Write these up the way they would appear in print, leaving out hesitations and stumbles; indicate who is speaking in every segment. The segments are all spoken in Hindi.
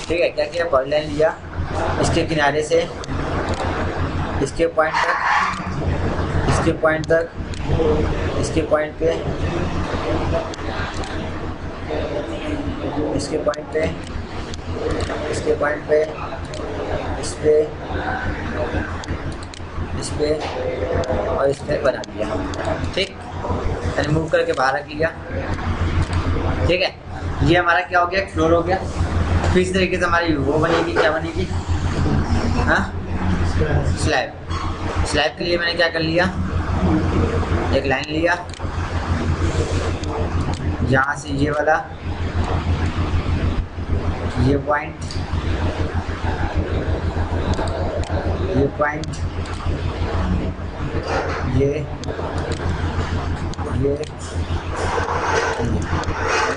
Speaker 1: ठीक है। क्या किया, पॉलीलाइन लिया, इसके किनारे से इसके पॉइंट तक, इसके पॉइंट तक, इसके पॉइंट पे, इसके पॉइंट पे, इसके पॉइंट पे, इस पे, इस पे और इस पे बना दिया। ठीक, यानी मूव करके बाहर रख लिया। ठीक है, ये हमारा क्या हो गया, एक फ्लोर हो गया। फिर इस तरीके से हमारी वो बनेगी, क्या बनेगी, हाँ, स्लैब। स्लैब के लिए मैंने क्या कर लिया, एक लाइन लिया, यहाँ से ये वाला, ये पॉइंट, ये पॉइंट, ये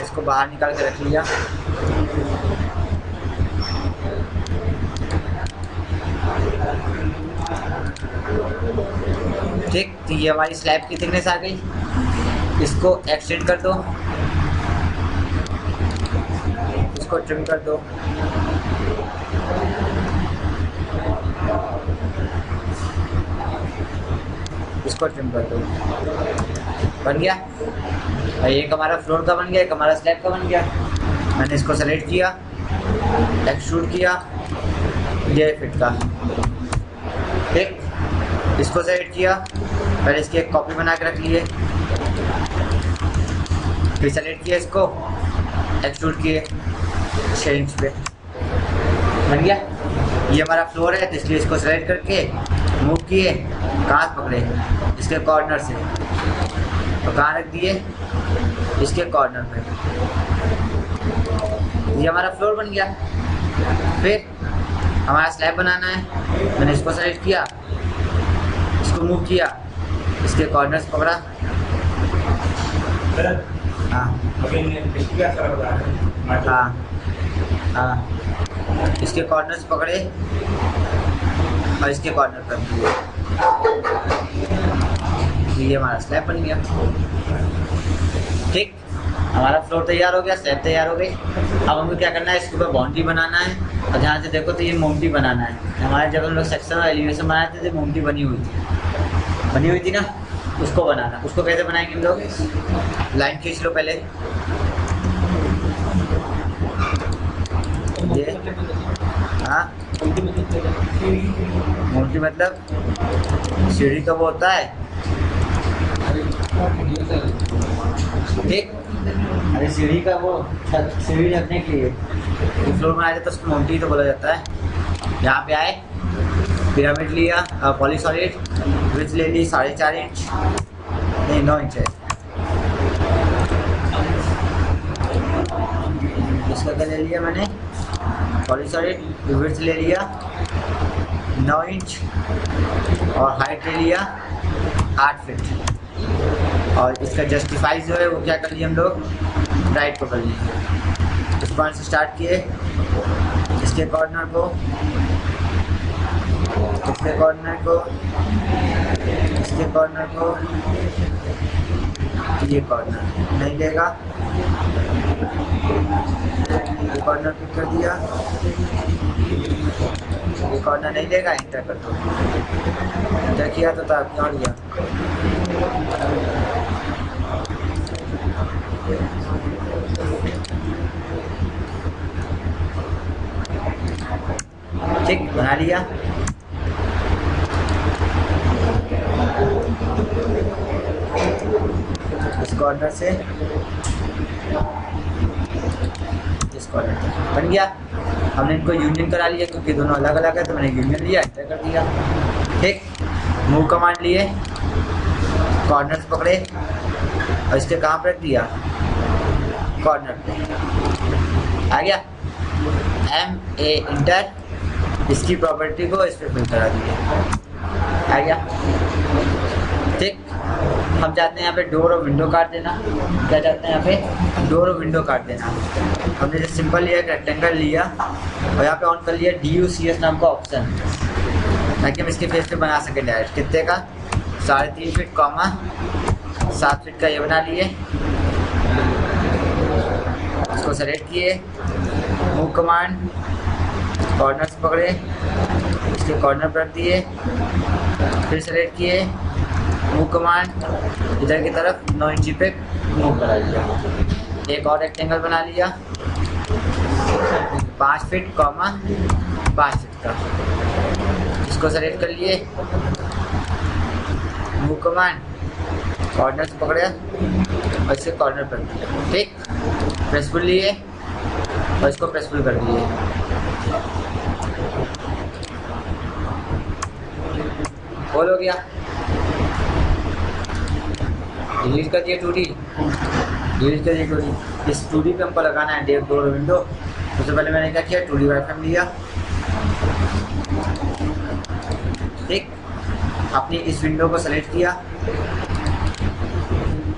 Speaker 1: इसको बाहर निकाल के रख लिया। ठीक, तो ये हमारी स्लैब की थिकनेस आ गई। इसको एक्सटेंड कर दो, इसको ट्रिम कर दो। इसको ट्रिम कर दो, बन गया। और एक हमारा फ्लोर का बन गया, एक हमारा स्लैब का बन गया। मैंने इसको सेलेक्ट किया, एक्सट्रूड किया, ये फिट का। ठीक, इसको सेलेक्ट किया, पहले इसकी एक कॉपी बना के रख लिए, फिर सेलेक्ट किया, इसको एक्सट्रूड किए 6 इंच पे, बन गया। ये हमारा फ्लोर है, तो इसलिए इसको सेलेक्ट करके मूव किए, कहाँ पकड़े, इसके कॉर्नर से, तो कहाँ रख दिए, इसके कॉर्नर पे। ये हमारा फ्लोर बन गया। फिर हमारा स्लैब बनाना है, मैंने इसको सेलेक्ट किया, इसको मूव किया, इसके कॉर्नर्स पकड़ा, हाँ हाँ हाँ, इसके कॉर्नर्स पकड़े और इसके कॉर्नर कर दिए। ये हमारा स्लैब बन गया। ठीक, हमारा फ्लोर तैयार हो गया, स्लैब तैयार हो गई। अब हमको क्या करना है, इसके ऊपर बाउंड्री बनाना है। और ध्यान से देखो तो ये मोमटी बनाना है। हमारे जब हम लोग सेक्शन और एलिवेशन बनाए थे तो मोमटी बनी हुई थी ना, उसको बनाना। उसको कैसे बनाएंगे हम लोग, लाइन खींच लो पहले, ये हाँ, मोमटी मतलब सीढ़ी का वो होता है। ठीक, अरे सीढ़ी का वो सीढ़ी रखने के लिए फ्लोर बनाया जाता है, उसको मोमटी तो बोला जाता है। यहाँ पे आए, पिरामिड लिया, पॉलीसॉलिड, विड्थ ले ली 4.5 इंच, नहीं 9 इंच है। इसका क्या ले लिया मैंने, पॉलीसॉलिड, विड्थ ले लिया 9 इंच और हाइट ले लिया 8 फीट। और इसका जस्टिफाई जो है वो क्या कर लिए हम लोग, राइट को कर लिए। इस पॉइंट से स्टार्ट किए, इसके कॉर्नर को, इसके कॉर्नर को, इसके कॉर्नर को, ये कॉर्नर नहीं लेगा, ये कॉर्नर पिक कर दिया, ये कॉर्नर नहीं लेगा, एंटर कर दो। एंटर किया तो आप क्या लिया, ठीक, बना लिया। इस कॉर्नर से इस कॉर्नर तक बन गया। हमने इनको यूनियन करा लिया क्योंकि दोनों अलग अलग है, तो मैंने यूनियन लिया, एंटर कर दिया। ठीक, मूव कमांड लिए, कॉर्नर्स पकड़े और इसके कहाँ पर रख दिया, कॉर्नर पे। आ गया, MA इंटर, इसकी प्रॉपर्टी को इस पर फिल करा दिया। आ गया। ठीक, हम चाहते हैं यहाँ पे डोर और विंडो काट देना। क्या चाहते हैं यहाँ पे, डोर और विंडो काट देना। हमने जो सिंपल लिया, एक रेक्टेंगल लिया और यहाँ पे ऑन कर लिया DUCS नाम का ऑप्शन, ताकि हम इसके फेस पे बना सके डायरेक्ट। कितने का, 3.5 फीट कॉमा 7 फीट का ये बना लिए। इसको सेलेक्ट किए, मूव कमांड, कॉर्नर्स पकड़े, इसके कॉर्नर पर रख दिए, फिर सेलेक्ट किए, मूव कमांड इधर की तरफ 9 इंची पे मूव करा लिया। एक और रेक्टेंगल बना लिया 5 फीट, 5 फीट का। इसको सेलेक्ट कर लिए, मूव कमांड कॉर्नर से पकड़े और इसके कॉर्नर पर दिया। ठीक, प्रेसफुल लिए और इसको प्रेसफुल कर दिए। होल हो गया। डिलीट कर दिए 2D, डिलीट कर दिए 2D। इस 2D पे हमको लगाना है डोर विंडो। सबसे पहले मैंने क्या किया, 2D वायरफ्रेम लिया। ठीक, अपनी इस विंडो को सेलेक्ट किया,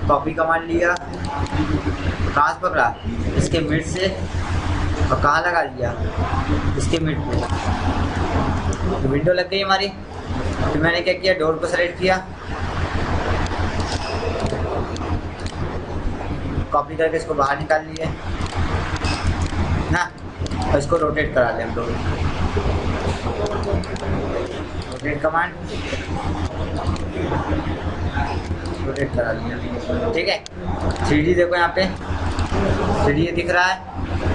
Speaker 1: कॉपी कमांड लिया, कहाँ से पकड़ा, इसके मिड से, और कहाँ लगा दिया, इसके मिड पे। तो विंडो लग गई हमारी। फिर मैंने क्या किया, डोर को सेलेक्ट किया, कॉपी करके इसको बाहर निकाल लिए ना, और इसको रोटेट करा लें हम लोग। रोटेट कमांड, रोटेट करा लिया। ठीक है, 3D देखो यहाँ पे 3D दिख रहा है,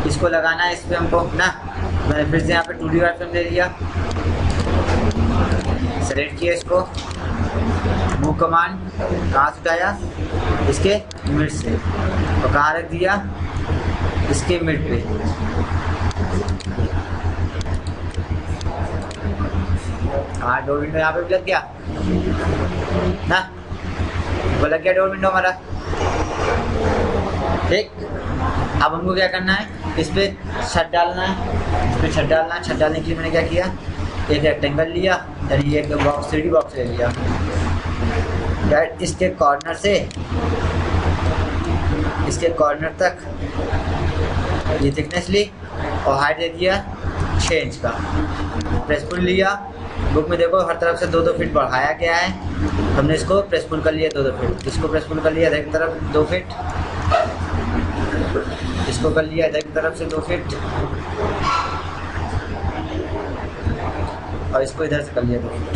Speaker 1: इसको लगाना है इस पे हमको ना। मैंने फिर से यहाँ पे 2D वायरफ्रेम ले लिया, सेलेक्ट किया इसको, मूव कमांड कहाँ से उठाया, इसके मिड से, और कहाँ रख दिया, इसके मिड पे। हाँ, डोर विंडो यहाँ पे भी लग गया ना, वो लग गया डोर विंडो हमारा। ठीक, अब हमको क्या करना है, इस पे छत डालना है, इस पे छत डालना है। छत डालने के लिए मैंने क्या किया, एक रेक्टेंगल लिया, यानी एक बॉक्स 3D बॉक्स ले लिया। यार इसके कॉर्नर से इसके कॉर्नर तक ये थिकनेस ली और हाइट दे दिया 6 इंच का। प्रेसफुल लिया, बुक में देखो हर तरफ से 2-2 फीट बढ़ाया गया है। हमने इसको प्रेसफुल कर लिया 2-2 फीट, इसको प्रेसफुल कर लिया इधर की तरफ 2 फीट, इसको कर लिया इधर की तरफ से 2 फीट, और इसको इधर से कर लिया 2 फीट।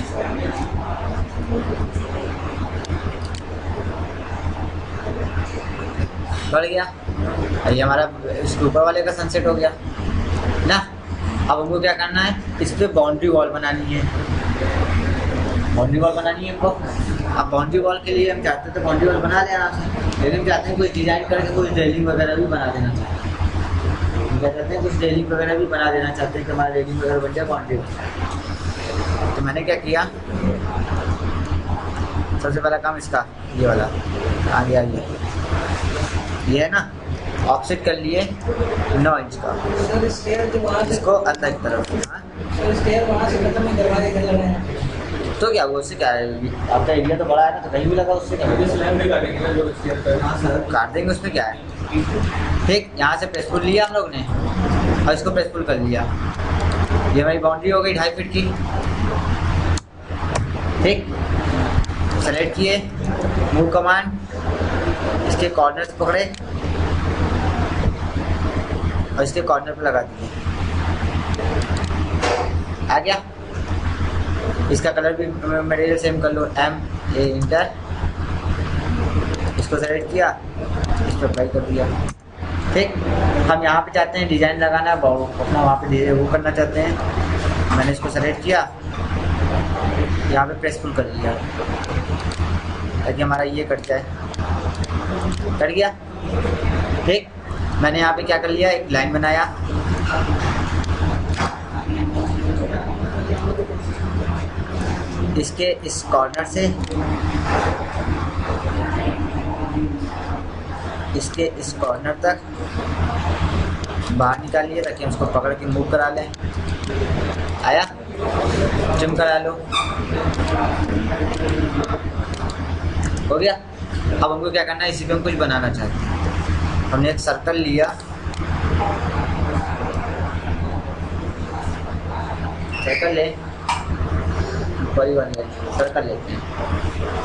Speaker 1: बढ़ गया, ये हमारा इसके ऊपर वाले का सनसेट हो गया ना। अब हमको क्या करना है, इस पर बाउंड्री वॉल बनानी है। बाउंड्री वॉल बनानी है हमको। अब बाउंड्री वॉल के लिए हम चाहते हैं तो बाउंड्री वॉल बना लेना है, लेकिन चाहते हैं कुछ डिजाइन करके कुछ रेलिंग वगैरह भी बना देना चाहते हैं। हम क्या चाहते हैं, कुछ रेलिंग वगैरह भी बना देना चाहते हैं कि हमारा रेलिंग वगैरह बन जाए बाउंड्री वॉल। तो मैंने क्या किया, सबसे पहला काम इसका ये वाला आगे आगे ये है ना, ऑफसेट कर लिए 9 इंच का, इसको अंदर की तरफ। तो क्या वो उससे क्या है, आपका एरिया तो बड़ा है ना, तो कहीं भी लगा उससे क्या काट देंगे, उसमें क्या है। ठीक, यहाँ से प्रेसफुल लिया हम लोग ने और इसको प्रेसफुल कर लिया। ये हमारी बाउंड्री हो गई 2.5 फीट की। ठीक, सेलेक्ट किए, मूव कमांड, इसके कॉर्नर से पकड़े और इसके कॉर्नर पे लगा दिए। आ गया। इसका कलर भी मटेरियल सेम कर लो, MA इंटर, इसको सेलेक्ट किया, इस पर अप्लाई कर दिया। ठीक, हम यहाँ पे चाहते हैं डिजाइन लगाना, अपना वहाँ पे वो करना चाहते हैं। मैंने इसको सेलेक्ट किया, यहाँ पे प्रेसफुल कर दिया ताकि हमारा ये कट जाए। कट गया। ठीक, मैंने यहाँ पे क्या कर लिया, एक लाइन बनाया, इसके इस कॉर्नर से इसके इस कॉर्नर तक बाहर निकाल लिया ताकि हम उसको पकड़ के मूव करा लें। आया, ट्रिम करा लो, हो गया। अब हमको क्या करना है, इसी पे हम कुछ बनाना चाहते हैं। हमने एक सर्कल लिया, सर्कल ले, बड़ी वाली सर्कल लेते हैं।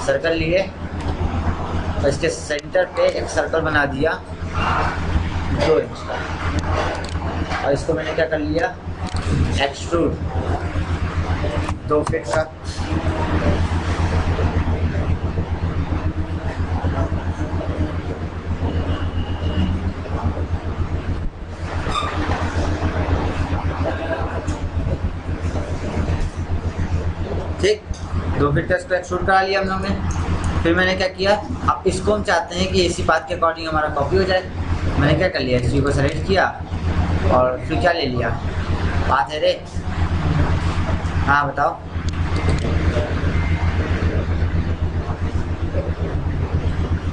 Speaker 1: सर्कल लिए और इसके सेंटर पे एक सर्कल बना दिया 2 इंच का। और इसको मैंने क्या कर लिया, एक्सट्रूड 2 फीट का। ठीक, 2 फीट का इसको एक्सट्रूड करा लिया हम लोग ने। फिर मैंने क्या किया, अब इसको हम चाहते हैं कि इसी पाथ के अकॉर्डिंग हमारा कॉपी हो जाए। मैंने क्या कर लिया, इसी को सेलेक्ट किया और फिर क्या ले लिया, पाथ है रे। हाँ बताओ,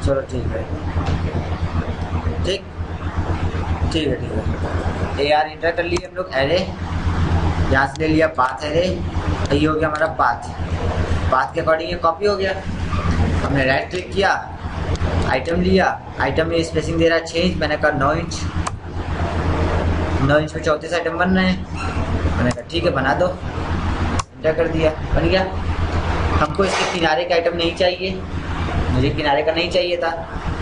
Speaker 1: चलो ठीक है, ठीक ठीक है, ठीक है। AR इंटर कर लिए हम लोग, एरे यहाँ से ले लिया, पाथ एरे, ये हो गया हमारा पाथ। पाथ के अकॉर्डिंग ये कॉपी हो गया। हमने राइट क्लिक किया, आइटम लिया, आइटम में स्पेसिंग दे रहा है 6 इंच, मैंने कहा 9 इंच। 9 इंच में 34 आइटम बन रहे हैं। मैंने कहा ठीक है बना दो, इंटर कर दिया, बन गया। हमको इसके किनारे का आइटम नहीं चाहिए, मुझे किनारे का नहीं चाहिए था।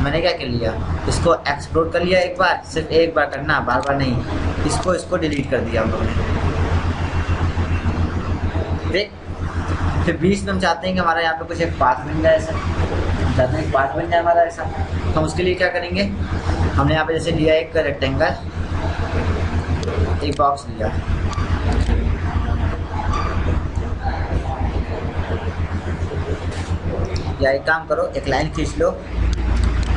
Speaker 1: मैंने क्या कर लिया, इसको एक्सप्लोर कर लिया एक बार, सिर्फ एक बार करना, बार बार नहीं। इसको डिलीट कर दिया हम लोगों ने। देख, फिर बीच में हम चाहते हैं कि हमारा यहाँ पे कुछ एक पाथ बन जाए, ऐसा हम चाहते हैं पाथ बन जाए हमारा ऐसा। तो हम उसके लिए क्या करेंगे, हमने यहाँ पे जैसे लिया एक रेक्टेंगल, एक बॉक्स लिया, या एक काम करो, एक लाइन खींच लो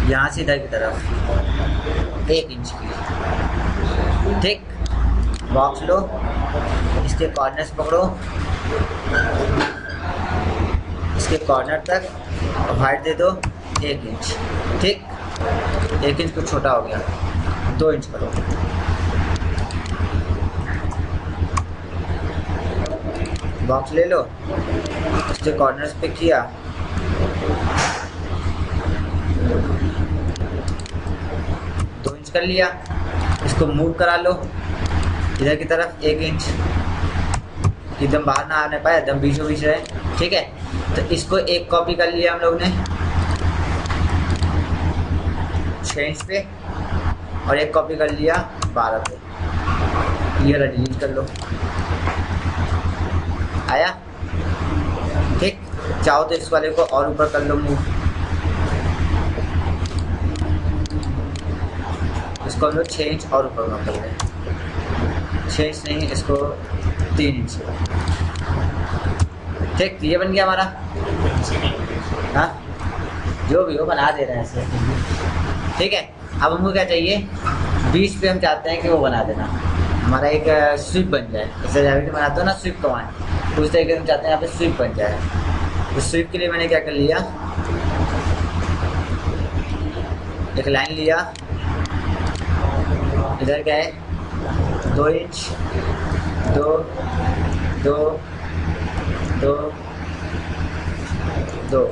Speaker 1: यहाँ से इधर की तरफ 1 इंच की। ठीक, बॉक्स लो, इसके कॉर्नर्स पकड़ो, इसके कॉर्नर तक हाइट दे दो 1 इंच। ठीक, 1 इंच कुछ छोटा हो गया, 2 इंच करो। बॉक्स ले लो, इसके कॉर्नर्स पे किया, कर लिया। इसको मूव करा लो इधर की तरफ 1 इंच, एकदम बाहर ना आने पाए, एकदम बीचों बीच रहे। ठीक है, तो इसको एक कॉपी कर लिया हम लोग ने 6 इंच पे, और एक कॉपी कर लिया 12 पे। ये वाला डिलीट कर लो, आया। ठीक, चाहो तो इस वाले को और ऊपर कर लो मूव, इसको हम लोग 6 इंच और ऊपर कर रहे हैं, 6 इंच नहीं, इसको 3 इंच। ठीक, ये बन गया हमारा। हाँ, जो भी हो बना दे रहे हैं ऐसे। ठीक है, अब हमको क्या चाहिए, बीच पे हम चाहते हैं कि वो बना देना, हमारा एक स्विप बन जाए। जैसे जाविड बनाते हो ना स्विप कमांड, उस तरीके से हम चाहते हैं यहाँ पे स्विप बन जाए। तो स्विप के लिए मैंने क्या कर लिया, एक लाइन लिया, इधर क्या है 2 इंच, 2 2 2 2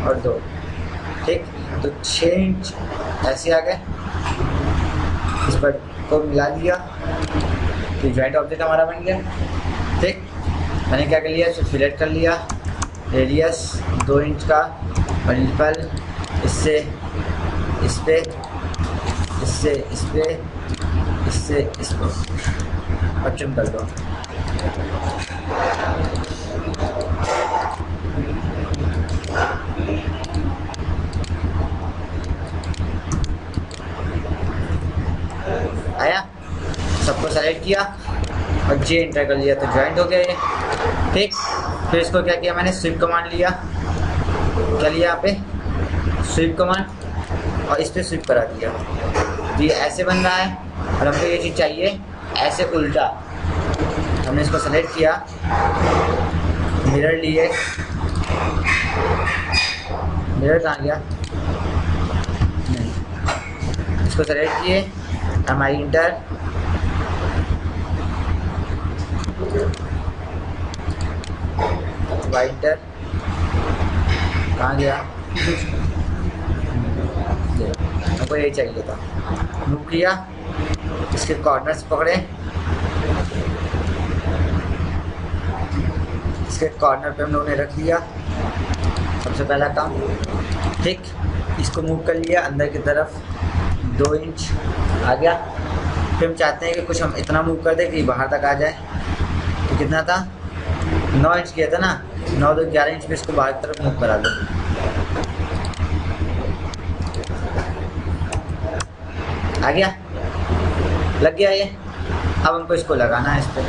Speaker 1: और 2। ठीक, तो 6 इंच ऐसे आ गए, इस पर को मिला दिया, तो जॉइंट ऑब्जेक्ट हमारा बन गया। ठीक, मैंने क्या कर लिया, इसको फिलेट कर लिया, रेडियस 2 इंच का, मल्टीपल इससे इस पे, इससे इस पे, इससे इस पे, और ट्रिम कर दो। आया, सबको सेलेक्ट किया और जे एंटर कर लिया, तो ज्वाइंट हो गया ये। ठीक, फिर इसको क्या किया, मैंने स्विप कमांड लिया, क्या लिया यहाँ पे स्विप कमांड, और इस पर स्विप करा दिया। तो ये ऐसे बन रहा है, और हमको ये चीज़ चाहिए ऐसे उल्टा। हमने इसको सेलेक्ट किया, मिरर लिए, मिरर कहाँ गया, नहीं, इसको सेलेक्ट किए, MI इंटर, वाई इंटर, कहाँ गया, हमको यही चाहिए था। मूव किया, इसके कॉर्नर्स पकड़े, इसके कॉर्नर पे हम लोगों ने रख दिया सबसे पहला काम। ठीक, इसको मूव कर लिया अंदर की तरफ 2 इंच आ गया। फिर हम चाहते हैं कि कुछ हम इतना मूव कर दें कि बाहर तक आ जाए। तो कितना था, 9 इंच किया था ना, 9 तो 11 इंच पे इसको बाहर की तरफ मूव करा दो। आ गया, लग गया ये। अब हमको इसको लगाना है इस पर।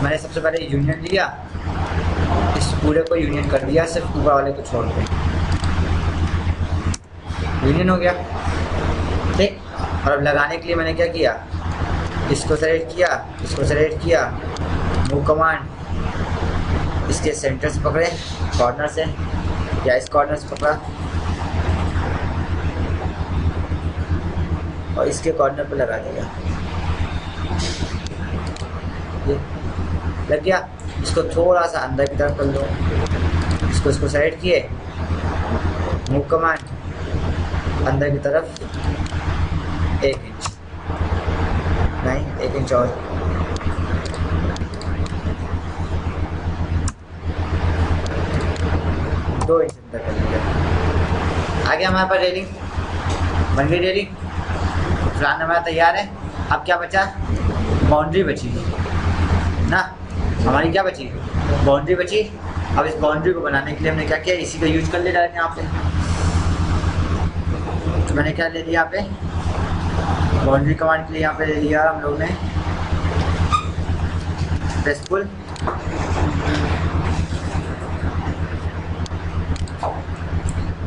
Speaker 1: मैंने सबसे पहले यूनियन लिया, इस पूरे को यूनियन कर दिया, सिर्फ ऊपर वाले को छोड़ के। यूनियन हो गया, ठीक। और अब लगाने के लिए मैंने क्या किया, इसको सेलेक्ट किया, इसको सेलेक्ट किया, मूव कमांड इसके सेंटर से पकड़े, कॉर्नर से, या इस कॉर्नर से पकड़ा और इसके कॉर्नर पे लगा दिया। ये लग गया। इसको थोड़ा सा अंदर की तरफ कर लो, इसको सेलेक्ट किए, मूव कमांड अंदर की तरफ 1 इंच, नहीं 1 इंच और, दो इंच अंदर कर लिया। आ गया हमारे पास रेलिंग, बन गई रेलिंग। प्लान हमारा तैयार है। अब क्या बचा, बाउंड्री बची ना हमारी, क्या बची, बाउंड्री बची। अब इस बाउंड्री को बनाने के लिए हमने क्या किया, इसी का यूज कर लिया यहाँ पे। तो मैंने क्या ले लिया यहाँ पे, बाउंड्री कमांड के लिए यहाँ पे ले लिया हम लोग ने प्रेस पुल।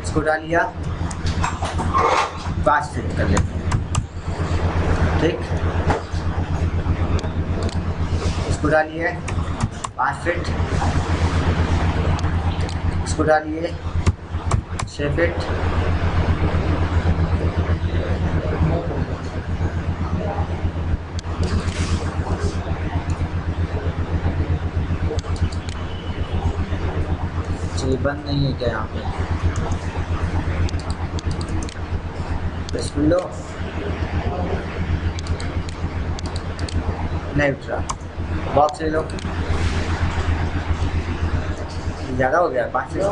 Speaker 1: इसको डाल लिया, 5 फीट कर लेते हैं, ठीक। इसको डालिए 5 फीट, इसको डालिए 6 फीट, चलिए बंद नहीं है क्या यहाँ पे, प्रेस लो, नहीं उठ रहा, बॉक्स ले लो। ज़्यादा हो गया, 5 फीट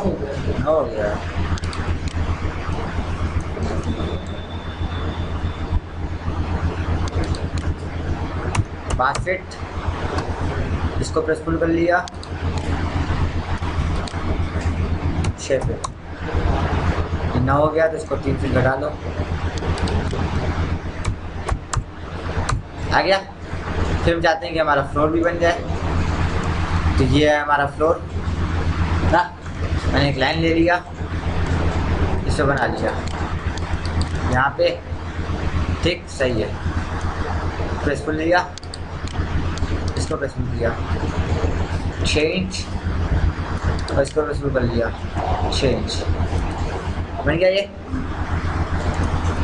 Speaker 1: हो गया। पाँच फीट, इसको प्रेस पुल कर लिया, 6 फीट। ना हो गया तो इसको 3 फीट घटा लो। आ गया। फिर हम चाहते हैं कि हमारा फ्लोर भी बन जाए, तो ये है हमारा फ्लोर ना। मैंने एक लाइन ले लिया, इसे बना लिया यहाँ पे, ठीक, सही है। प्रेस पुल लिया, इसको प्रेस पुल किया 6 इंच और इसको प्रेस पुल कर लिया 6 इंच। बन गया ये,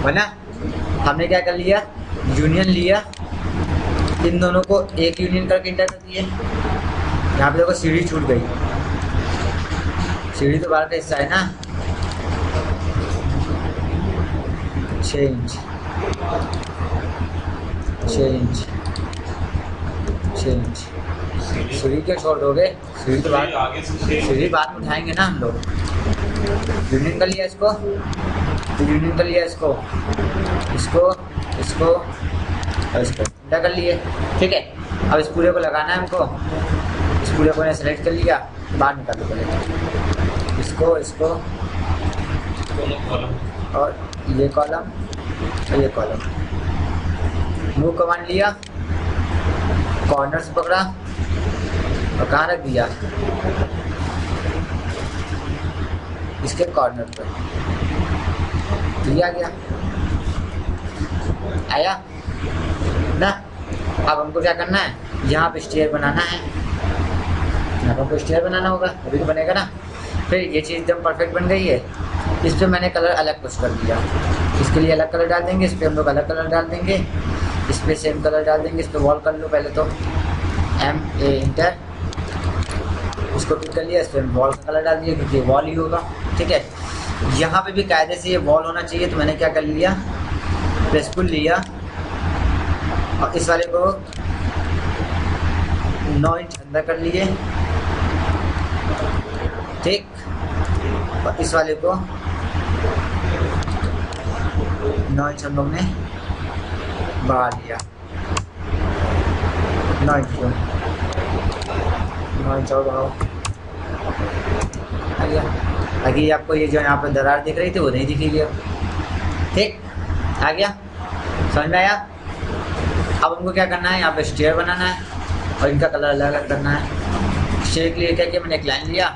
Speaker 1: बना। हमने क्या कर लिया, यूनियन लिया, इन दोनों को एक यूनियन करके इंटर कर दिए। यहाँ पे देखो सीढ़ी छूट गई, सीढ़ी तो बाहर का हिस्सा है ना। 6 इंच 6 इंच 6 इंच। सीढ़ी क्यों छोड़ दोगे, सीढ़ी तो बाहर, सीढ़ी बाद में उठाएंगे ना हम लोग। यूनियन कर लिया इसको, तो यूनियन कर लिया इसको, इसको, इसको और इसको इंटर कर लिए, ठीक है। अब इस पूरे को लगाना है हमको, इस पूरे को सेलेक्ट कर लिया, बाहर निकाल दो पहले इसको, इसको और ये कॉलम और ये कॉलम। मूव कमांड लिया, कॉर्नर से पकड़ा और कहाँ रख दिया, इसके कॉर्नर पर। लिया गया, आया ना। अब हमको क्या करना है, यहाँ पे स्टेयर बनाना है, यहाँ पर हमको स्टेयर बनाना होगा, अभी तो बनेगा ना। फिर ये चीज़ एकदम परफेक्ट बन गई है। इस पर मैंने कलर अलग कुछ कर दिया, इसके लिए अलग कलर डाल देंगे, इस पर हम लोग अलग कलर डाल देंगे, इस पर सेम कलर डाल देंगे। इस पर वॉल कर लो पहले तो, MA इंटर, इसको क्लिक कर लिया, इस पर वॉल का कलर डाल दिया क्योंकि वॉल ही होगा, ठीक है। यहाँ पे भी कायदे से ये वॉल होना चाहिए, तो मैंने क्या कर लिया, प्रेस पुल लिया और इस वाले को 9 इंच अंदर कर लिए, ठीक। और इस वाले को 9 इंच हम लोग ने बढ़ा लिया 9 इंच को, 9 इंच और बढ़ाओ। आ गया। आगे आपको ये जो यहाँ पे दरार दिख रही थी वो नहीं दिखेगी अब। ठीक, आ गया, समझ में आया। अब हमको क्या करना है, यहाँ पे स्टेयर बनाना है और इनका कलर अलग अलग करना है। स्टेयर के लिए क्या किया, मैंने एक लाइन लिया,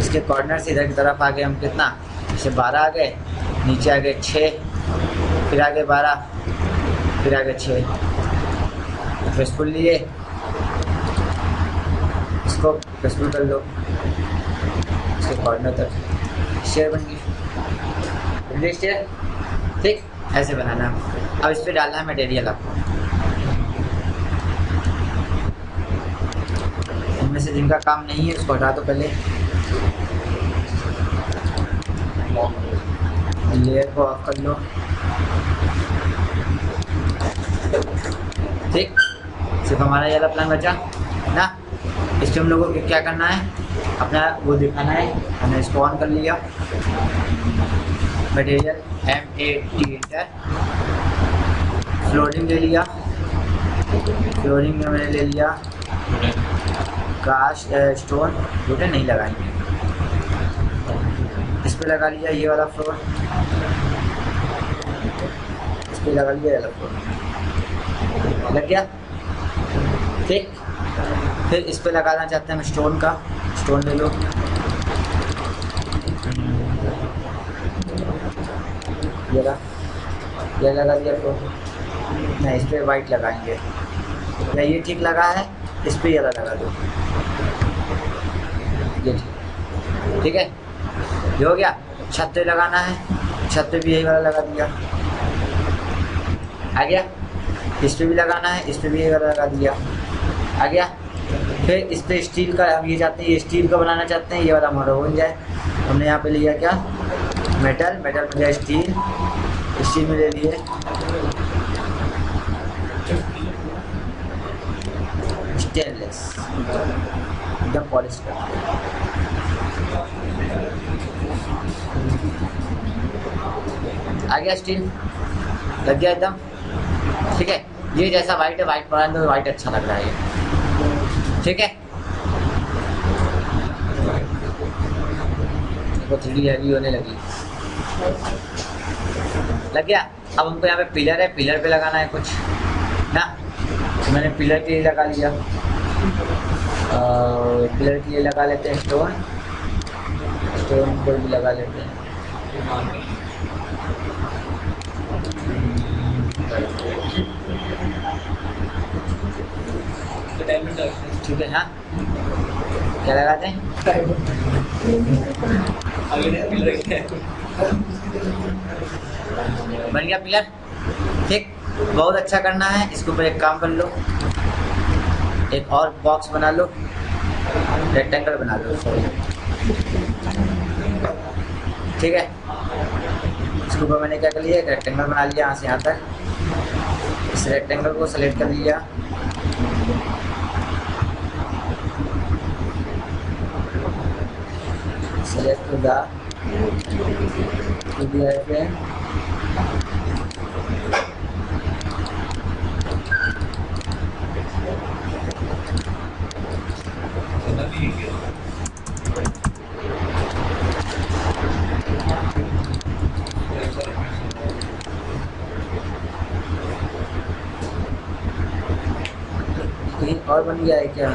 Speaker 1: इसके कॉर्नर से इधर की तरफ आ गए हम कितना, जैसे 12 आ गए, नीचे आ गए 6, फिर आगे 12, फिर आगे 6, प्रेसफुल लिए, इसको प्रेसफुल कर लो इसके कॉर्नर तक, स्टेयर बन गई स्टेयर। ठीक, ऐसे बनाना है। अब इस पर डालना है मटेरियल आपको, इनमें से जिनका काम नहीं है उसको हटा दो पहले, लेयर को ऑफ कर लो। ठीक, सिर्फ हमारा ये वाला प्लान बचा ना। इसमें हम लोगों को क्या करना है, अपना वो दिखाना है। हमने इसको ऑन कर लिया, मटेरियल MAT इंटर, फ्लोरिंग ले लिया, फ्लोरिंग में मैंने ले लिया कास्ट स्टोन, टूटे नहीं लगाएंगे, इस पे लगा लिया ये वाला फ्लोर, इस पे लगा लिया ये वाला फ्लोर, लग गया। ठीक, फिर इस पे लगाना चाहते हैं हम स्टोन का, स्टोन ले लो, ये लगा दिया फ्लोर। नहीं, इस पे वाइट लगाएंगे, या ये ठीक लगा है, इस पे ये लगा दो, ये ठीक है, ये हो गया। छत पे लगाना है, छत पे भी यही वाला लगा दिया, आ गया। इस पे भी लगाना है, इस पे भी यही वाला लगा दिया, आ गया। फिर इस पे स्टील का हम ये चाहते हैं, ये स्टील का बनाना चाहते हैं, ये वाला हमारा बन जाए। हमने यहाँ पे लिया क्या, मेटल, मेटल बन जाए स्टील, स्टील में ले लिए स्टेनलेस, एकदम पॉलिश कर, आ गया स्टील, लग गया एकदम। ठीक है, ये जैसा वाइट है, वाइट पड़ा तो वाइट अच्छा लग रहा है ये, ठीक है। देखो 3D हैवी होने लगी, लग गया। अब हमको यहाँ पे पिलर है, पिलर पे लगाना है कुछ ना, तो मैंने पिलर के लिए लगा लिया, पिलर के लिए लगा लेते हैं स्टोन, स्टोन को भी लगा लेते हैं, ठीक है। हाँ, क्या लगाते हैं, बन गया पिलर। ठीक, बहुत अच्छा करना है। इसके ऊपर एक काम कर लो, एक और बॉक्स बना लो, रेक्टेंगल बना लो, ठीक है। इसके ऊपर मैंने क्या कर लिया, एक रेक्टेंगल बना लिया, यहाँ से यहाँ तक। इस रेक्टेंगल को सेलेक्ट कर लिया, सेलेक्ट टू द कहीं और बन गया है क्या,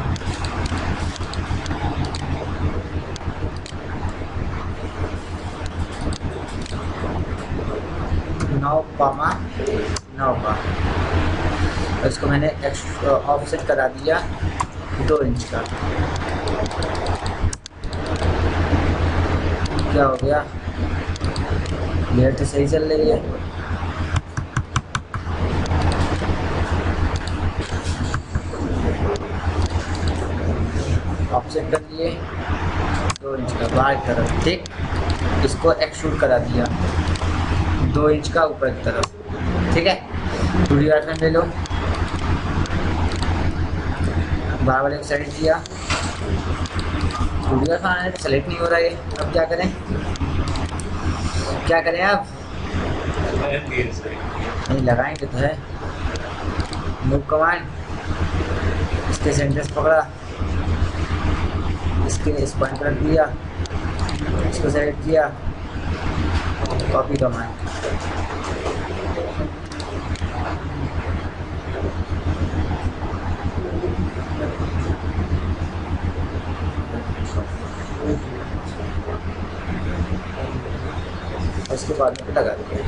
Speaker 1: नौ का इसको मैंने ऑफसेट करा दिया 2 इंच का। क्या हो गया, लेयर तो सही चल रही है, ऑफसेट कर लिए 2 इंच का बाहर की तरफ। ठीक, इसको एक्सट्रूड करा दिया 2 इंच का ऊपर की तरफ, ठीक है। 2D रेफरेंस ले लो, बराबर एक सेलेक्ट किया, 2D रेफरेंस सेलेक्ट नहीं हो रहा है, अब क्या करें, क्या करें अब, नहीं लगाएंगे तो है। मूव कमांड, इसके सेंटर पकड़ा, इसके इस पॉइंट पर रख दिया, इसको सेलेक्ट किया, कॉपी कमांड, उसके बाद में लगा दिया,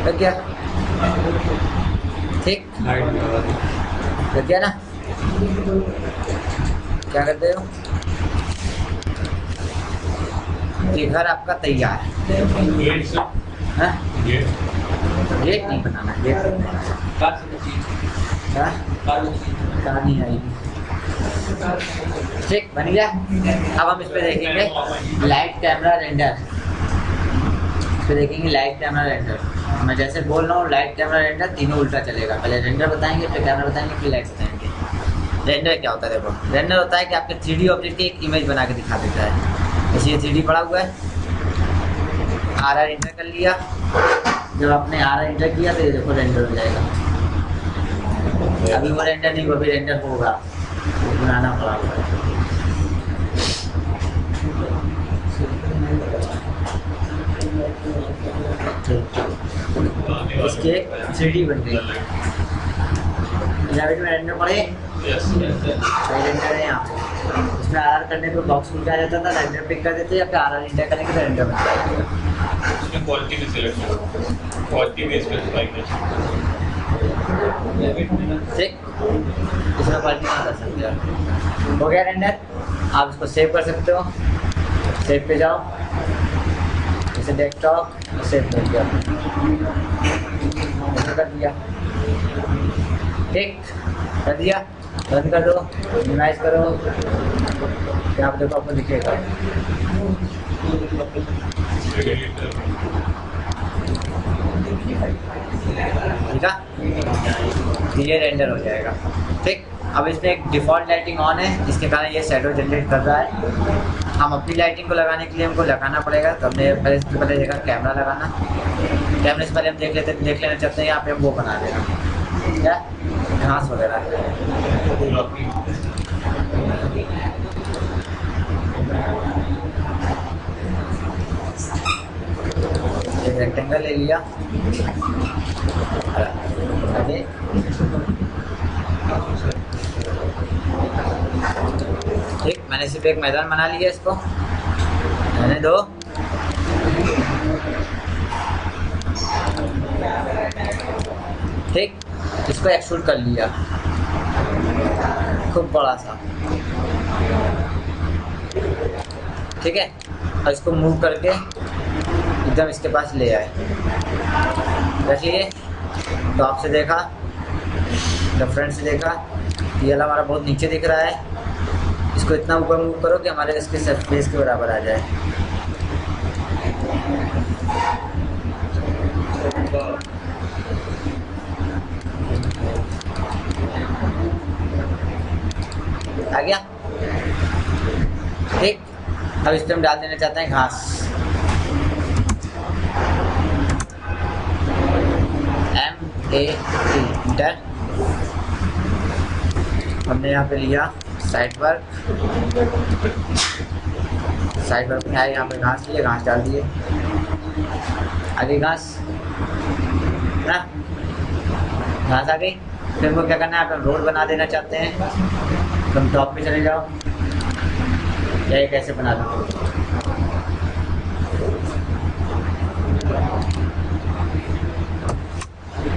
Speaker 1: लग गया। ठीक, लग गया ना। क्या करते हो, ये घर आपका तैयार है। गेट नहीं बनाना, गेट कहाँ नहीं आएगी। ठीक, बन गया। अब हम इस पे देखेंगे लाइट कैमरा रेंडर, इस पे देखेंगे लाइट कैमरा रेंडर। मैं जैसे बोल रहा हूँ लाइट कैमरा रेंडर तीनों उल्टा चलेगा, पहले रेंडर बताएंगे, फिर कैमरा बताएंगे, फिर लाइट बताएंगे। रेंडर क्या होता है, देखो रेंडर होता है कि आपके 3D ऑब्जेक्ट की एक इमेज बना के दिखा देता है। जैसे ये 3D पड़ा हुआ है, RR इंटर कर लिया, जब आपने RR इंटर किया तो ये देखो रेंडर हो जाएगा। अभी वो रेंडर नहीं, वो भी रेंडर होगा, बनाना पड़ा। इसके 3D बन गई। में रेंडर पड़े, रेंडर है यहाँ पे। इसमें RR करने पे बॉक्स खुल के आ जाता था, रेंडर पिक कर देते या फिर RR इंटर करने के रेंडर बन जाएगा।
Speaker 2: इसमें क्वालिटी भी सिलेक्ट करो, क्वालिटी भी स्पेसिफाई कर।
Speaker 1: ठीक, इसमें क्वालिटी नहीं कर सकते आप। हो गया रेंडर, आप इसको सेव कर सकते हो। सेव पे जाओ, इसे डेस्कटॉप सेव कर दिया, कर दिया। ठीक, कर दिया, बंद कर दो, मिनिमाइज करो, यहाँ पे देखो आपको दिखेगा। ठीक है, ये रेंडर हो जाएगा। ठीक, अब इसमें एक डिफ़ॉल्ट लाइटिंग ऑन है, जिसके कारण ये शैडो जनरेट कर रहा है। हम अपनी लाइटिंग को लगाने के लिए हमको लगाना पड़ेगा, तो हमने पहले देखा कैमरा लगाना। कैमरे से पहले हम देख लेना चाहते हैं, यहाँ पे हम वो बना देना क्या, घास वगैरह। एक रेक्टेंगल ले लिया, ठीक, मैंने सिर्फ एक मैदान बना लिया, इसको रहने दो। ठीक, इसको एक्सट्रूड कर लिया खूब बड़ा सा। ठीक है, और इसको मूव करके एकदम इसके पास ले आए। देखिए, टॉप से देखा, जब फ्रंट से देखा, ये वाला हमारा बहुत नीचे दिख रहा है। इसको इतना ऊपर मूव करो कि हमारे इसके सरफेस के बराबर आ जाए। आ गया। ठीक, अब इस पर हम डाल देना चाहते हैं घास। MAT inter. हमने यहाँ पे लिया साइड वर्क, साइड वर्क में आए, यहाँ पे घास लिए, घास डाल दिए, आगे घास ना, घास आ गई। फिर हमको क्या करना है, आप रोड बना देना चाहते हैं, तुम टॉप पे चले जाओ, या ये कैसे बना दो।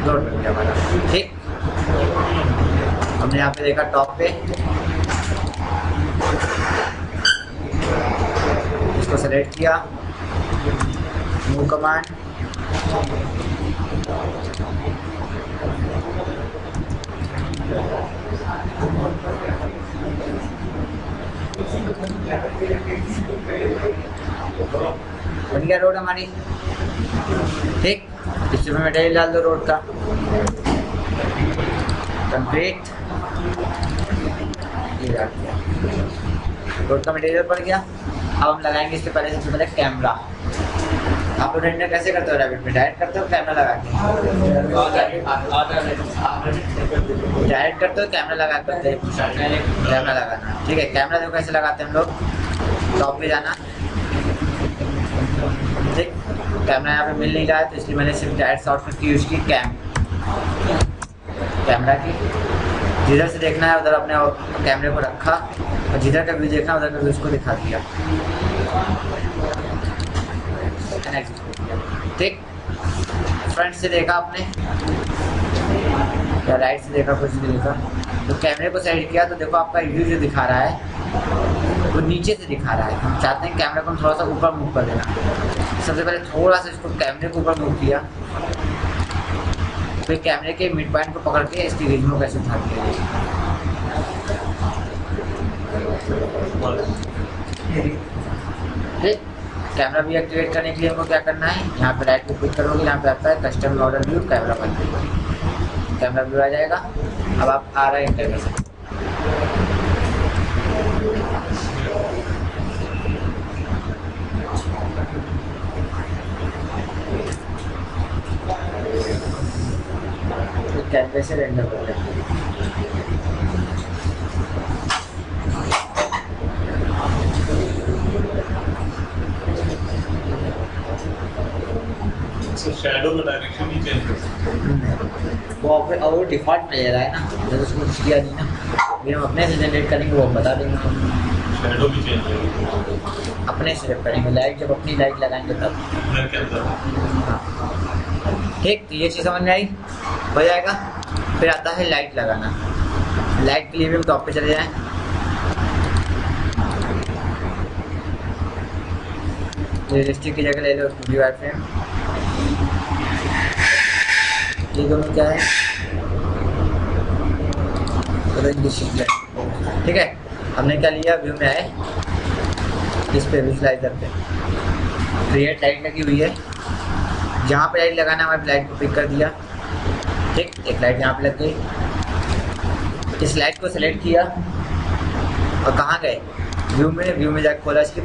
Speaker 1: रोड बन गया हमारा। ठीक, हमने यहाँ पे देखा टॉप पे, इसको सेलेक्ट किया, मूव कमांड, बन गया रोड हमारी। ठीक, इसमें मटेरियल डाल दो रोड का, कंप्लीट, ये डाल दिया, रोड का मटेरियल पड़ गया। अब हम लगाएंगे इससे पहले, सबसे पहले कैमरा। आप लोग रेंडर कैसे करते हो रैबिट में? डायरेक्ट करते हो कैमरा लगा के? डायरेक्ट करते हो कैमरा लगा करते हैं? कैमरा लगाना, ठीक है। कैमरा देखो कैसे लगाते हैं हम लोग। टॉप पे जाना, ठीक। कैमरा यहाँ पे मिल नहीं रहा है तो इसलिए मैंने सिर्फ डायरेक्ट शॉर्टकट की यूज की कैमरा की। जिधर से देखना है उधर अपने कैमरे को रखा और जिधर का व्यू देखना उधर का व्यू उसको दिखा दिया, ठीक। फ्रंट से देखा आपने या राइट से देखा, कुछ भी देखा तो कैमरे को साइड किया तो देखो आपका व्यू जो दिखा रहा है वो नीचे से दिखा रहा है। हम चाहते हैं कैमरे को हम थोड़ा सा ऊपर मूव कर देना। सबसे पहले थोड़ा सा इसको कैमरे को ऊपर मूव किया, फिर कैमरे के मिड पॉइंट को पकड़ के इसकी रिज्मो कैसे उठा दिया, ठीक। कैमरा भी एक्टिवेट करने के लिए हमको क्या करना है, यहाँ पे राइट को क्लिक करोगे, यहाँ पे आता है कस्टम मॉडल व्यू, कैमरा बन कैमरा व्यू आ जाएगा। अब आप आ रहे हैं इंटर कर सकते। कैमरे से रेंडर कर लेते हैं।
Speaker 2: शैडो का डायरेक्शन ही चेंज कर सकते
Speaker 1: वो डिफॉल्ट में ले रहा है ना, जब उसको कुछ किया नहीं ना, फिर हम अपने से जनरेट करेंगे, वो हम बता देंगे।
Speaker 2: शैडो भी चेंज करेंगे,
Speaker 1: अपने से करेंगे लाइट, जब अपनी लाइट लगाएंगे तब, ठीक। तो ये चीज़ समझ में आई, हो जाएगा। फिर आता है लाइट लगाना। लाइट के लिए भी हम टॉप पे चले जाएं, रियलिस्टिक की जगह ले लो 2D वायर फ्रेम। ये दोनों क्या है, ठीक है। हमने क्या लिया, व्यू में आए, इस पे विजुलाइजर पे क्रिएट लाइट लगी हुई है। जहाँ पे लाइट लगाना है वहाँ पे लाइट को पिक कर दिया, ठीक। एक लाइट यहाँ पे लग गई। इस लाइट को सेलेक्ट किया और कहाँ गए, व्यू में जाके खोला इसकी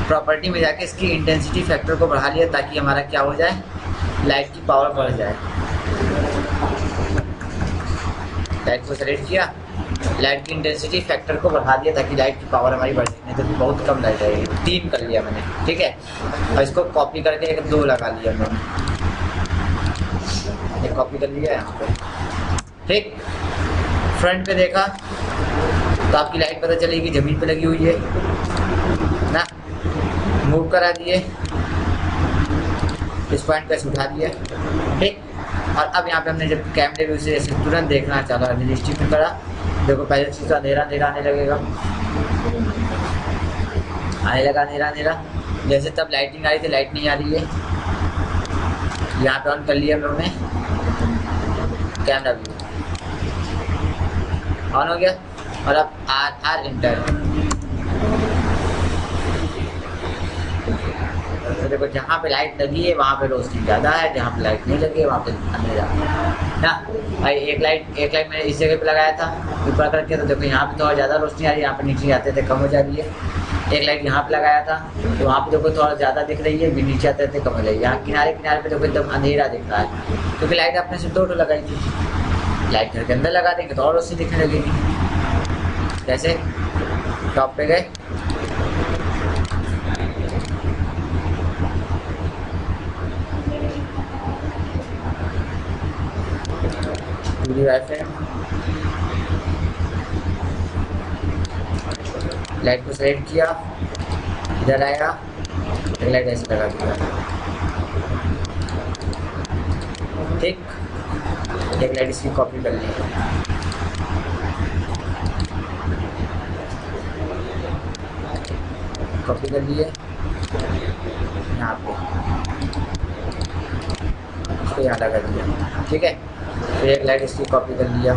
Speaker 1: प्रॉपर्टी में जाके इसकी इंटेंसिटी फैक्टर को बढ़ा लिया ताकि हमारा क्या हो जाए, लाइट की पावर बढ़ जाए। लाइट को सेलेक्ट किया, लाइट की इंटेंसिटी फैक्टर को बढ़ा दिया ताकि लाइट की पावर हमारी बढ़ जाए, नहीं तो बहुत कम लाइट आएगी। 3 कर लिया मैंने, ठीक है। और इसको कॉपी करके एक 2 लगा लिया मैंने, एक कॉपी कर लिया यहाँ पे, ठीक। फ्रंट पे देखा तो आपकी लाइट पता चलेगी जमीन पे लगी हुई है ना, मूव करा दिए, इस पॉइंट पे उठा दिया, ठीक। और अब यहाँ पे हमने जब कैमरे व्यू से तुरंत देखना चाहा, रियलिस्टिक में करा, देखो पहले चीज़ का अंधेरा आने लगेगा, आने लगा अंधेरा। जैसे तब लाइटिंग आ रही थी, लाइट नहीं आ रही है, यहाँ पे ऑन कर लिया हम लोग ने, कैमरा व्यू ऑन हो गया। और अब आर इंटर, तो देखो जहाँ पे लाइट लगी है वहाँ पे रोशनी ज़्यादा है, जहाँ पे लाइट नहीं लगी है वहाँ पे अंधेरा है ना। भाई एक लाइट मैंने इस जगह पे लगाया था ऊपर करके, तो देखो यहाँ पे थोड़ा ज़्यादा रोशनी आ रही है, यहाँ पे नीचे आते थे कम हो जा रही है। एक लाइट यहाँ पे लगाया था तो वहाँ पे देखो थोड़ा ज़्यादा दिख रही है, नीचे आते थे कम हो जाएगी। यहाँ किनारे पे देखो एकदम अंधेरा दिख रहा है, क्योंकि लाइट आपने सिर्फ 2 लगाई थी। लाइट घर के अंदर लगा देंगे तो और रोशनी दिखने लगेगी। जैसे टॉप पे गए, लाइट को सेलेक्ट किया, इधर आया, एक लाइट ऐसे लगा दिया, ठीक। एक लाइट इसकी कॉपी कर ली, कॉपी कर लिए यहाँ पे, इसको यहाँ लगा दिया, ठीक है। फिर एक लाइट इसकी कॉपी कर लिया,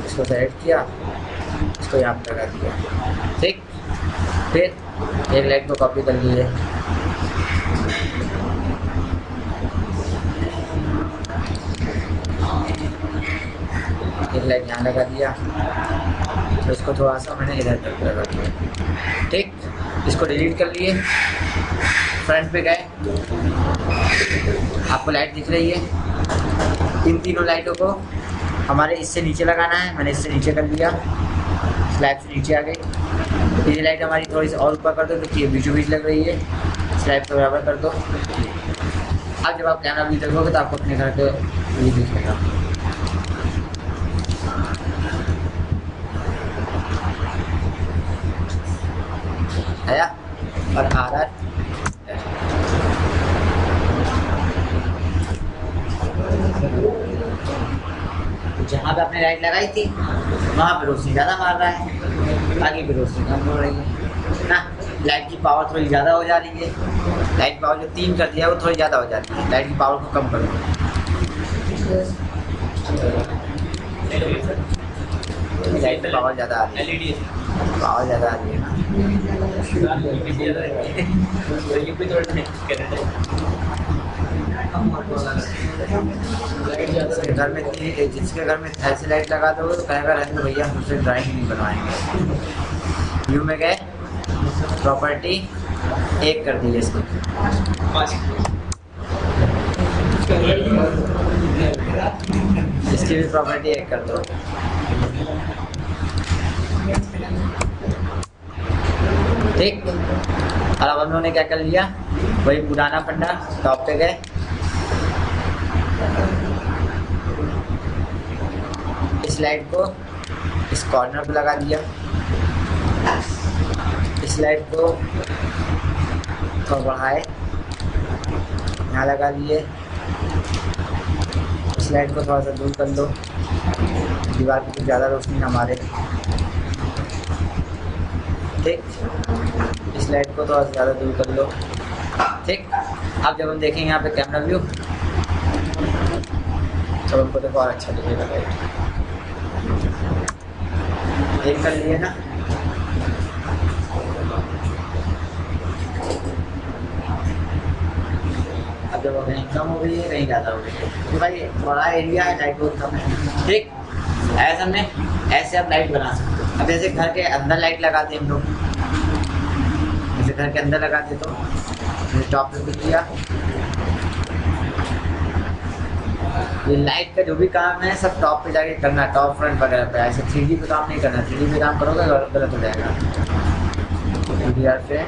Speaker 1: इसको सेलेक्ट किया, इसको यहाँ पे लगा दिया, ठीक। फिर एक लाइट को कॉपी कर लिए, एक लाइट यहाँ लगा दिया, तो इसको थोड़ा सा मैंने इधर तक लगा दिया। ठीक, इसको डिलीट कर लिए। फ्रंट पे गए, आपको लाइट दिख रही है। इन तीनों लाइटों को हमारे इससे नीचे लगाना है। मैंने इससे नीचे कर लिया, स्लैब से नीचे आ गई। ये लाइट हमारी थोड़ी सी और ऊपर कर दो क्योंकि ये बीचों बीच लग रही है। स्लैब को बराबर कर दो। अब जब आप कैमरा भी देखोगे तो आपको अपने घर के व्यू दिखेगा। आया और आ रहा है। जहाँ पे आपने लाइट लगाई थी वहाँ पे रोशनी ज़्यादा मार रहा है, आगे पे रोशनी कम हो रही है ना। लाइट की पावर थोड़ी ज़्यादा हो जा रही है। लाइट पावर जो 3 कर दिया है वो थोड़ी ज़्यादा हो जाती है। लाइट की पावर को कम करो। लाइट की पावर ज़्यादा आ रही है, पावर ज़्यादा आ रही है ना। जिसके घर में ऐसी लाइट लगा दो तो कहेगा रहने दो भैया, हमसे ड्राइंग नहीं बनवाएंगे। व्यू में गए, प्रॉपर्टी 1 कर दी इसको। इसकी भी प्रॉपर्टी 1 कर दो। ठीक, और अब हम लोगों ने क्या कर लिया, वही पुराना फंडा। टॉप पे गए, इस लाइट को इस कॉर्नर पे लगा दिया। इस लाइट को थोड़ा बढ़ाए, यहाँ लगा दिए। इस लाइट को थोड़ा सा दूर कर लो, दीवार पे कुछ ज़्यादा रोशनी ना मारे। ठीक, इस लाइट को थोड़ा सा ज़्यादा दूर कर लो। ठीक, अब जब हम देखेंगे यहाँ पे कैमरा व्यू तो हमको देखो और अच्छा दिखेगा। लाइट 1 कर लिए ना। अब जब कहीं कम हो गई है कहीं ज़्यादा हो गई है तो भाई बड़ा एरिया है, लाइट बहुत कम है। ठीक, ऐसा में ऐसे आप लाइट बना सकते हो। अब जैसे घर के अंदर लाइट लगाते हम लोग, जैसे घर के अंदर लगाते तो टॉप पे भी किया। ये लाइट का जो भी काम है सब टॉप पे जाके करना, टॉप फ्रंट वगैरह पे। ऐसे 3D पे काम नहीं करना। 3D पे काम करोगे गलत हो जाएगा। DVR पे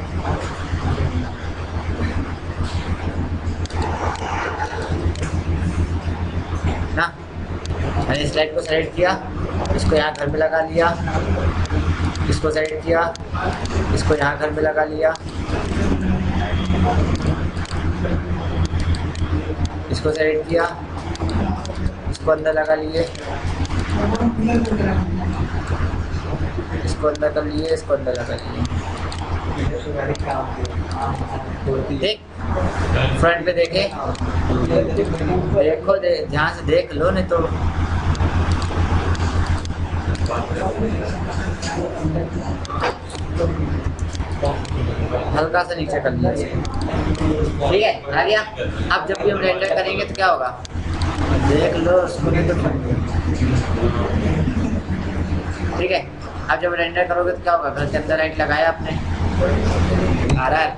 Speaker 1: ना, मैंने इस लाइट को सेलेक्ट किया, इसको यहाँ घर पे लगा लिया। इसको सेलेक्ट किया, इसको यहाँ घर पे लगा लिया। इसको सेलेक्ट किया, इसको अंदर लगा लिए। इसको अंदर कर लिए, इसको अंदर लगा लिए। ठीक, फ्रंट पे देखे, देखो ध्यान से देख लो, नहीं तो हल्का सा नीचे कर लिया। ठीक है, आ गया। अब जब भी हम रेंडर करेंगे तो क्या होगा, देख लो उसको, नहीं तो ठीक है। अब जब रेंडर करोगे तो क्या होगा, घर के अंदर लाइट लगाया आपने, आ रहा है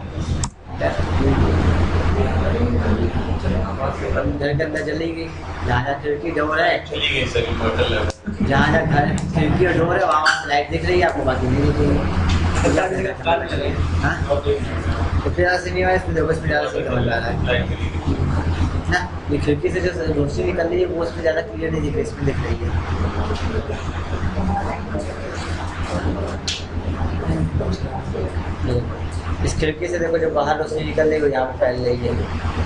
Speaker 1: घर के अंदर चली गई। जहाँ खिड़की डोर है, जहाँ घर खिड़की और डोर है वहाँ लाइट दिख रही है आपको, बाकी नहीं दिख रही है। तो फिर सिनेमा इसमें देखो, इसमें ज़्यादा सही समझ आ रहा है ना। ये खिड़की से जो रोशनी निकल रही है वो उसमें ज़्यादा क्लियर नहीं दिख रही, इसमें दिख रही है। इस खिड़की से देखो, जब बाहर रोशनी निकल रही है वो यहाँ पे फैल रही है।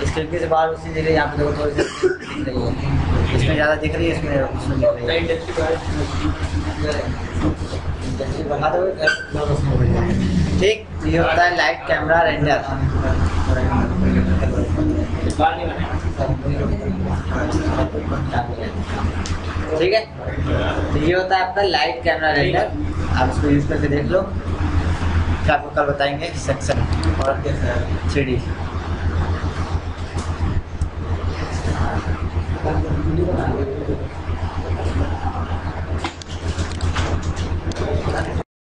Speaker 1: इस खिड़की से बाहर रोशनी दिख रही है, यहाँ पे देखो थोड़ी सी दिख रही है। इसमें ज़्यादा दिख रही है, इसमें दिख रही है। बढ़ा दो, रोशनी बढ़ जाएगी। ठीक, ये होता है लाइट कैमरा रेंडर। ठीक है, तो ये होता है आपका लाइट कैमरा रेंडर। आप इसको यूज करके देख लो, क्या आपको कल बताएंगे सेक्शन और 3D।